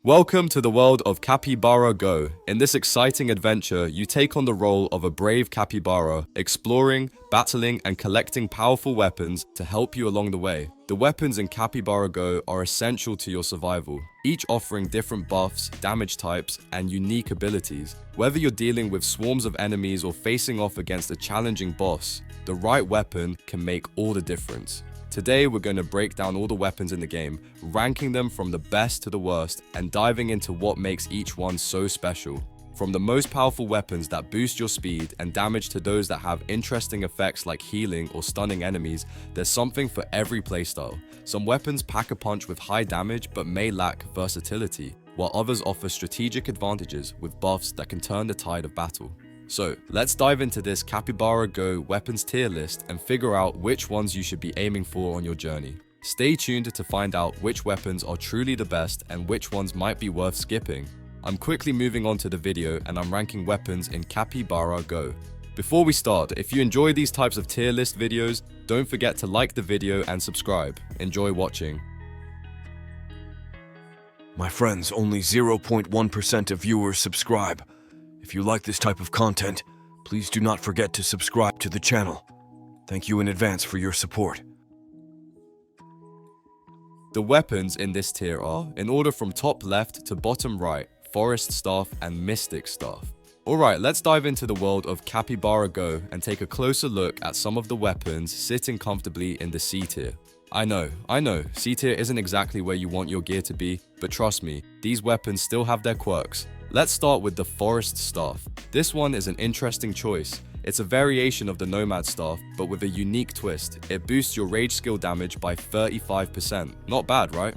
Welcome to the world of Capybara Go. In this exciting adventure, you take on the role of a brave capybara, exploring, battling, and collecting powerful weapons to help you along the way. The weapons in Capybara Go are essential to your survival, each offering different buffs, damage types, and unique abilities. Whether you're dealing with swarms of enemies or facing off against a challenging boss, the right weapon can make all the difference. Today, we're going to break down all the weapons in the game, ranking them from the best to the worst, and diving into what makes each one so special. From the most powerful weapons that boost your speed and damage to those that have interesting effects like healing or stunning enemies, there's something for every playstyle. Some weapons pack a punch with high damage but may lack versatility, while others offer strategic advantages with buffs that can turn the tide of battle. So, let's dive into this Capybara Go weapons tier list and figure out which ones you should be aiming for on your journey. Stay tuned to find out which weapons are truly the best and which ones might be worth skipping. I'm quickly moving on to the video and I'm ranking weapons in Capybara Go. Before we start, if you enjoy these types of tier list videos, don't forget to like the video and subscribe. Enjoy watching. My friends, only 0.1% of viewers subscribe. If you like this type of content, please do not forget to subscribe to the channel. Thank you in advance for your support. The weapons in this tier are, in order from top left to bottom right, Forest Staff and Mystic Staff. Alright, let's dive into the world of Capybara Go and take a closer look at some of the weapons sitting comfortably in the C tier. I know, C tier isn't exactly where you want your gear to be, but trust me, these weapons still have their quirks. Let's start with the Forest Staff. This one is an interesting choice. It's a variation of the Nomad Staff, but with a unique twist. It boosts your rage skill damage by 35%. Not bad, right?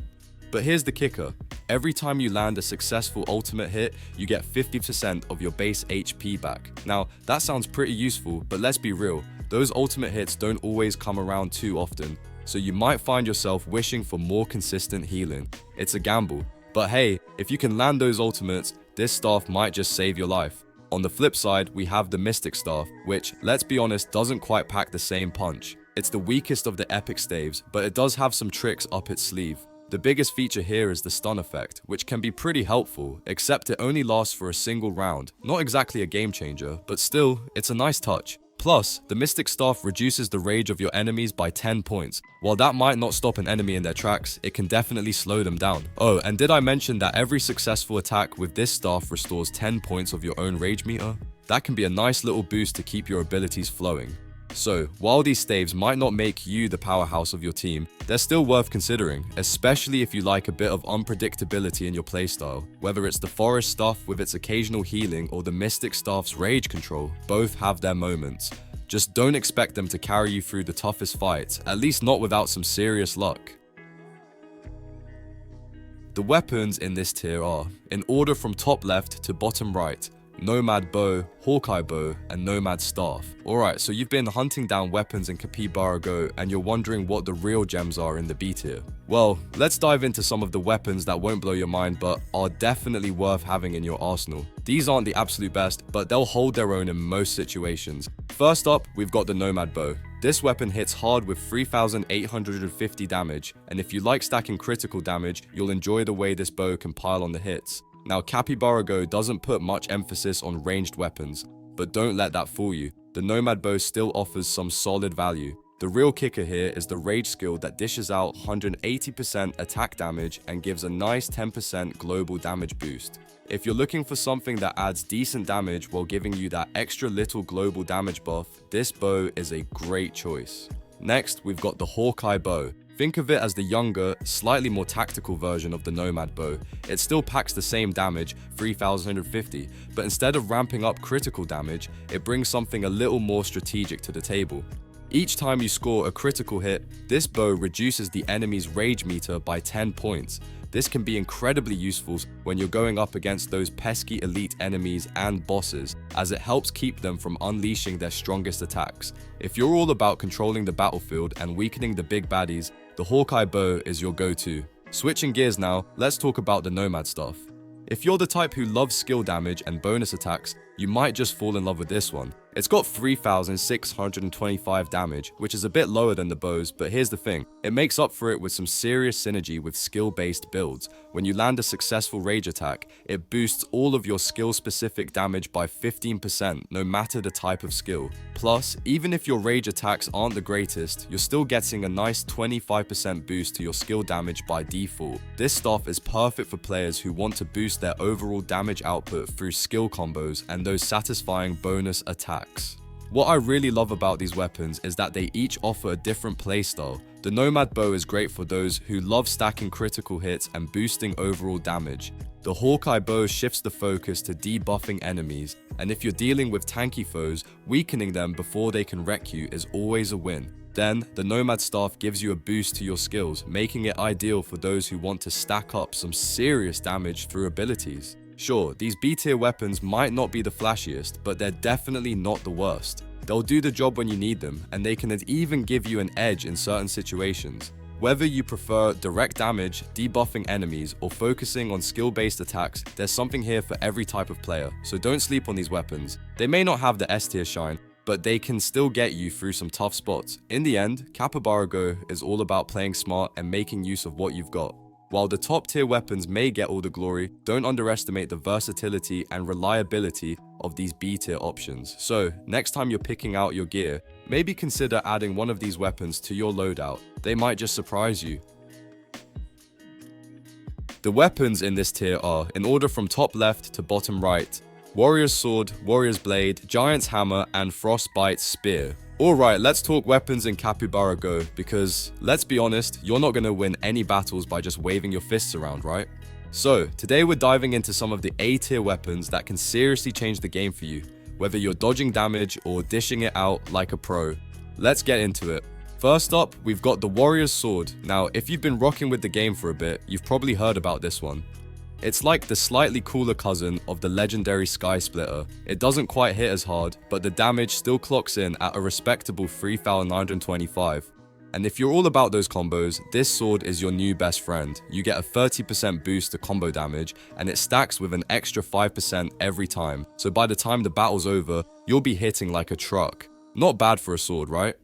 But here's the kicker. Every time you land a successful ultimate hit, you get 50% of your base HP back. Now, that sounds pretty useful, but let's be real. Those ultimate hits don't always come around too often, so you might find yourself wishing for more consistent healing. It's a gamble. But hey, if you can land those ultimates, this staff might just save your life. On the flip side, we have the Mystic Staff, which, let's be honest, doesn't quite pack the same punch. It's the weakest of the epic staves, but it does have some tricks up its sleeve. The biggest feature here is the stun effect, which can be pretty helpful, except it only lasts for a single round. Not exactly a game changer, but still, it's a nice touch. Plus, the Mystic Staff reduces the rage of your enemies by 10 points. While that might not stop an enemy in their tracks, it can definitely slow them down. Oh, and did I mention that every successful attack with this staff restores 10 points of your own rage meter? That can be a nice little boost to keep your abilities flowing. So, while these staves might not make you the powerhouse of your team, they're still worth considering, especially if you like a bit of unpredictability in your playstyle. Whether it's the Forest Staff with its occasional healing or the Mystic Staff's rage control, both have their moments. Just don't expect them to carry you through the toughest fights, at least not without some serious luck. The weapons in this tier are, in order from top left to bottom right, Nomad Bow, Hawkeye Bow, and Nomad Staff. Alright, so you've been hunting down weapons in Capybara Go and you're wondering what the real gems are in the B tier. Well, let's dive into some of the weapons that won't blow your mind but are definitely worth having in your arsenal. These aren't the absolute best, but they'll hold their own in most situations. First up, we've got the Nomad Bow. This weapon hits hard with 3,850 damage, and if you like stacking critical damage, you'll enjoy the way this bow can pile on the hits. Now, Capybara Go doesn't put much emphasis on ranged weapons, but don't let that fool you. The Nomad Bow still offers some solid value. The real kicker here is the rage skill that dishes out 180% attack damage and gives a nice 10% global damage boost. If you're looking for something that adds decent damage while giving you that extra little global damage buff, this bow is a great choice. Next, we've got the Hawkeye Bow. Think of it as the younger, slightly more tactical version of the Nomad Bow. It still packs the same damage, 3,150, but instead of ramping up critical damage, it brings something a little more strategic to the table. Each time you score a critical hit, this bow reduces the enemy's rage meter by 10 points. This can be incredibly useful when you're going up against those pesky elite enemies and bosses, as it helps keep them from unleashing their strongest attacks. If you're all about controlling the battlefield and weakening the big baddies, the Hawkeye Bow is your go-to. Switching gears now, let's talk about the Nomad Staff. If you're the type who loves skill damage and bonus attacks, you might just fall in love with this one. It's got 3,625 damage, which is a bit lower than the bows, but here's the thing, it makes up for it with some serious synergy with skill-based builds. When you land a successful rage attack, it boosts all of your skill-specific damage by 15%, no matter the type of skill. Plus, even if your rage attacks aren't the greatest, you're still getting a nice 25% boost to your skill damage by default. This stuff is perfect for players who want to boost their overall damage output through skill combos and those satisfying bonus attacks. What I really love about these weapons is that they each offer a different playstyle. The Nomad Bow is great for those who love stacking critical hits and boosting overall damage. The Hawkeye Bow shifts the focus to debuffing enemies, and if you're dealing with tanky foes, weakening them before they can wreck you is always a win. Then, the Nomad Staff gives you a boost to your skills, making it ideal for those who want to stack up some serious damage through abilities. Sure, these B-tier weapons might not be the flashiest, but they're definitely not the worst. They'll do the job when you need them, and they can even give you an edge in certain situations. Whether you prefer direct damage, debuffing enemies, or focusing on skill-based attacks, there's something here for every type of player, so don't sleep on these weapons. They may not have the S-tier shine, but they can still get you through some tough spots. In the end, Capybara Go is all about playing smart and making use of what you've got. While the top tier weapons may get all the glory, don't underestimate the versatility and reliability of these B tier options. So, next time you're picking out your gear, maybe consider adding one of these weapons to your loadout. They might just surprise you. The weapons in this tier are, in order from top left to bottom right, Warrior's Sword, Warrior's Blade, Giant's Hammer, and Frostbite Spear. Alright, let's talk weapons in Capybara Go, because, let's be honest, you're not going to win any battles by just waving your fists around, right? So, today we're diving into some of the A-tier weapons that can seriously change the game for you, whether you're dodging damage or dishing it out like a pro. Let's get into it. First up, we've got the Warrior's Sword. Now, if you've been rocking with the game for a bit, you've probably heard about this one. It's like the slightly cooler cousin of the legendary Sky Splitter. It doesn't quite hit as hard, but the damage still clocks in at a respectable 3,925. And if you're all about those combos, this sword is your new best friend. You get a 30% boost to combo damage, and it stacks with an extra 5% every time. So by the time the battle's over, you'll be hitting like a truck. Not bad for a sword, right?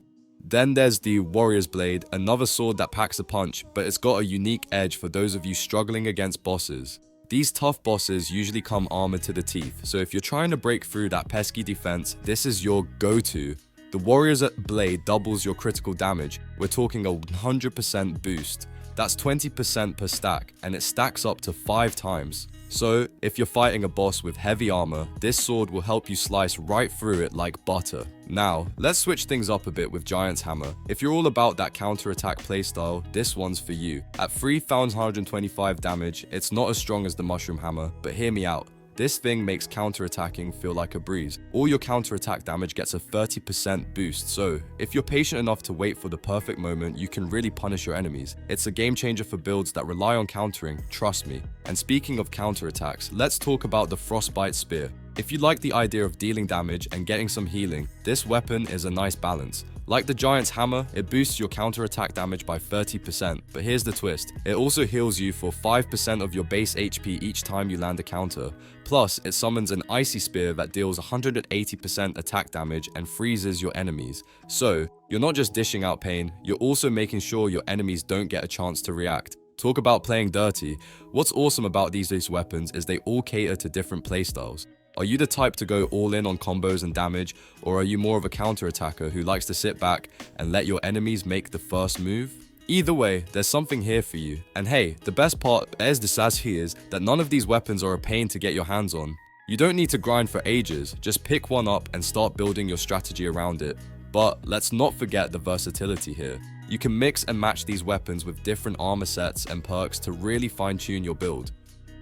Then there's the Warrior's Blade, another sword that packs a punch, but it's got a unique edge for those of you struggling against bosses. These tough bosses usually come armored to the teeth, so if you're trying to break through that pesky defense, this is your go-to. The Warrior's Blade doubles your critical damage. We're talking a 100% boost. That's 20% per stack, and it stacks up to 5 times. So, if you're fighting a boss with heavy armor, this sword will help you slice right through it like butter. Now, let's switch things up a bit with Giant's Hammer. If you're all about that counter-attack playstyle, this one's for you. At 3,125 damage, it's not as strong as the Mushroom Hammer, but hear me out. This thing makes counter-attacking feel like a breeze. All your counter-attack damage gets a 30% boost, so if you're patient enough to wait for the perfect moment, you can really punish your enemies. It's a game changer for builds that rely on countering, trust me. And speaking of counter-attacks, let's talk about the Frostbite Spear. If you like the idea of dealing damage and getting some healing, this weapon is a nice balance. Like the Giant's Hammer, it boosts your counter-attack damage by 30%, but here's the twist. It also heals you for 5% of your base HP each time you land a counter. Plus, it summons an Icy Spear that deals 180% attack damage and freezes your enemies. So, you're not just dishing out pain, you're also making sure your enemies don't get a chance to react. Talk about playing dirty. What's awesome about these weapons is they all cater to different playstyles. Are you the type to go all in on combos and damage, or are you more of a counter-attacker who likes to sit back and let your enemies make the first move? Either way, there's something here for you. And hey, the best part is that none of these weapons are a pain to get your hands on. You don't need to grind for ages, just pick one up and start building your strategy around it. But let's not forget the versatility here. You can mix and match these weapons with different armor sets and perks to really fine-tune your build.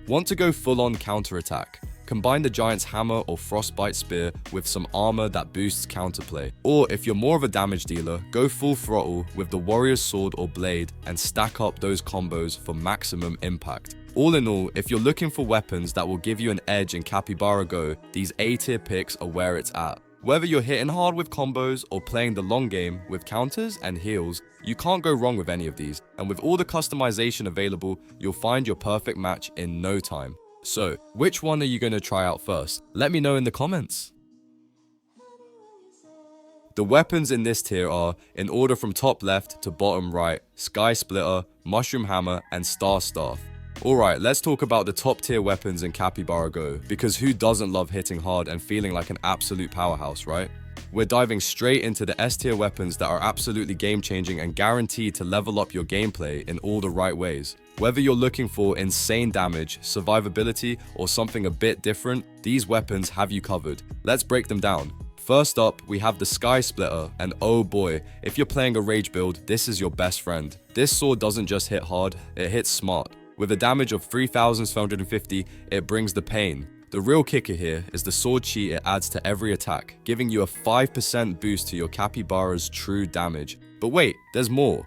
Want to go full-on counter-attack? Combine the Giant's Hammer or Frostbite Spear with some armor that boosts counterplay. Or if you're more of a damage dealer, go full throttle with the Warrior's Sword or Blade and stack up those combos for maximum impact. All in all, if you're looking for weapons that will give you an edge in Capybara Go, these A-tier picks are where it's at. Whether you're hitting hard with combos or playing the long game with counters and heals, you can't go wrong with any of these. And with all the customization available, you'll find your perfect match in no time. So, which one are you going to try out first? Let me know in the comments. The weapons in this tier are, in order from top left to bottom right, Sky Splitter, Mushroom Hammer, and Star Staff. Alright, let's talk about the top tier weapons in Capybara Go, because who doesn't love hitting hard and feeling like an absolute powerhouse, right? We're diving straight into the S tier weapons that are absolutely game changing and guaranteed to level up your gameplay in all the right ways. Whether you're looking for insane damage, survivability, or something a bit different, these weapons have you covered. Let's break them down. First up, we have the Sky Splitter, and oh boy, if you're playing a rage build, this is your best friend. This sword doesn't just hit hard, it hits smart. With a damage of 3,750, it brings the pain. The real kicker here is the sword cheat it adds to every attack, giving you a 5% boost to your Capybara's true damage. But wait, there's more.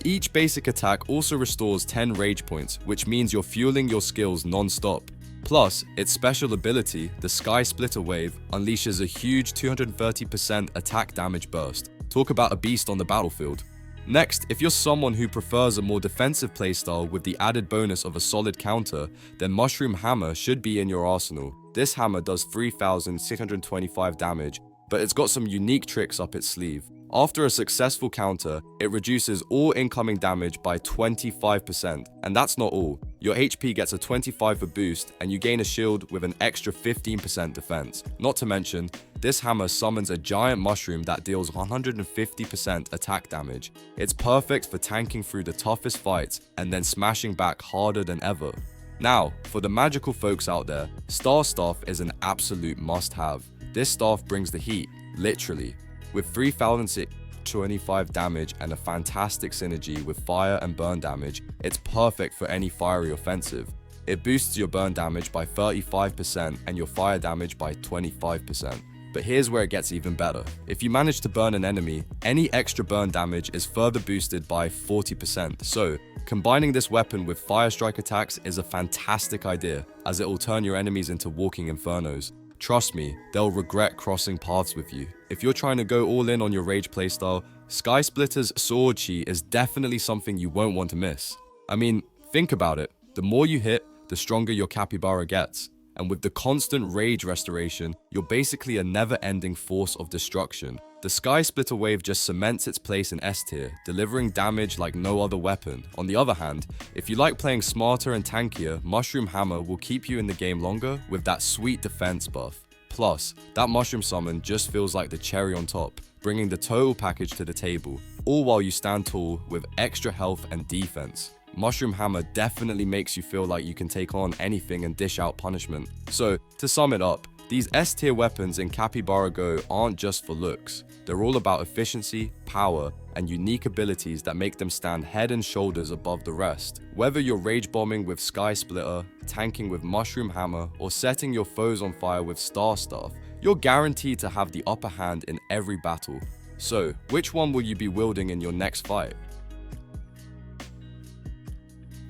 Each basic attack also restores 10 rage points, which means you're fueling your skills non-stop. Plus, its special ability, the Sky Splitter Wave, unleashes a huge 230% attack damage burst. Talk about a beast on the battlefield. Next, if you're someone who prefers a more defensive playstyle with the added bonus of a solid counter, then Mushroom Hammer should be in your arsenal. This hammer does 3,625 damage, but it's got some unique tricks up its sleeve. After a successful counter, it reduces all incoming damage by 25%, and that's not all. Your HP gets a 25% boost, and you gain a shield with an extra 15% defense. Not to mention, this hammer summons a giant mushroom that deals 150% attack damage. It's perfect for tanking through the toughest fights and then smashing back harder than ever. Now, for the magical folks out there, Star Staff is an absolute must-have. This staff brings the heat, literally. With 3,625 damage and a fantastic synergy with fire and burn damage, it's perfect for any fiery offensive. It boosts your burn damage by 35% and your fire damage by 25%. But here's where it gets even better. If you manage to burn an enemy, any extra burn damage is further boosted by 40%. So, combining this weapon with fire strike attacks is a fantastic idea, as it will turn your enemies into walking infernos. Trust me, they'll regret crossing paths with you. If you're trying to go all in on your rage playstyle, Sky Splitter's sword cheat is definitely something you won't want to miss. I mean, think about it. The more you hit, the stronger your Capybara gets. And with the constant rage restoration, you're basically a never-ending force of destruction. The Sky Splitter Wave just cements its place in S tier, delivering damage like no other weapon. On the other hand, if you like playing smarter and tankier, Mushroom Hammer will keep you in the game longer with that sweet defense buff. Plus, that mushroom summon just feels like the cherry on top, bringing the total package to the table, all while you stand tall with extra health and defense. Mushroom Hammer definitely makes you feel like you can take on anything and dish out punishment. So, to sum it up, these S tier weapons in Capybara Go aren't just for looks. They're all about efficiency, power, and unique abilities that make them stand head and shoulders above the rest. Whether you're rage bombing with Sky Splitter, tanking with Mushroom Hammer, or setting your foes on fire with Star Staff, you're guaranteed to have the upper hand in every battle. So, which one will you be wielding in your next fight?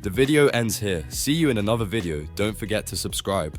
The video ends here. See you in another video. Don't forget to subscribe.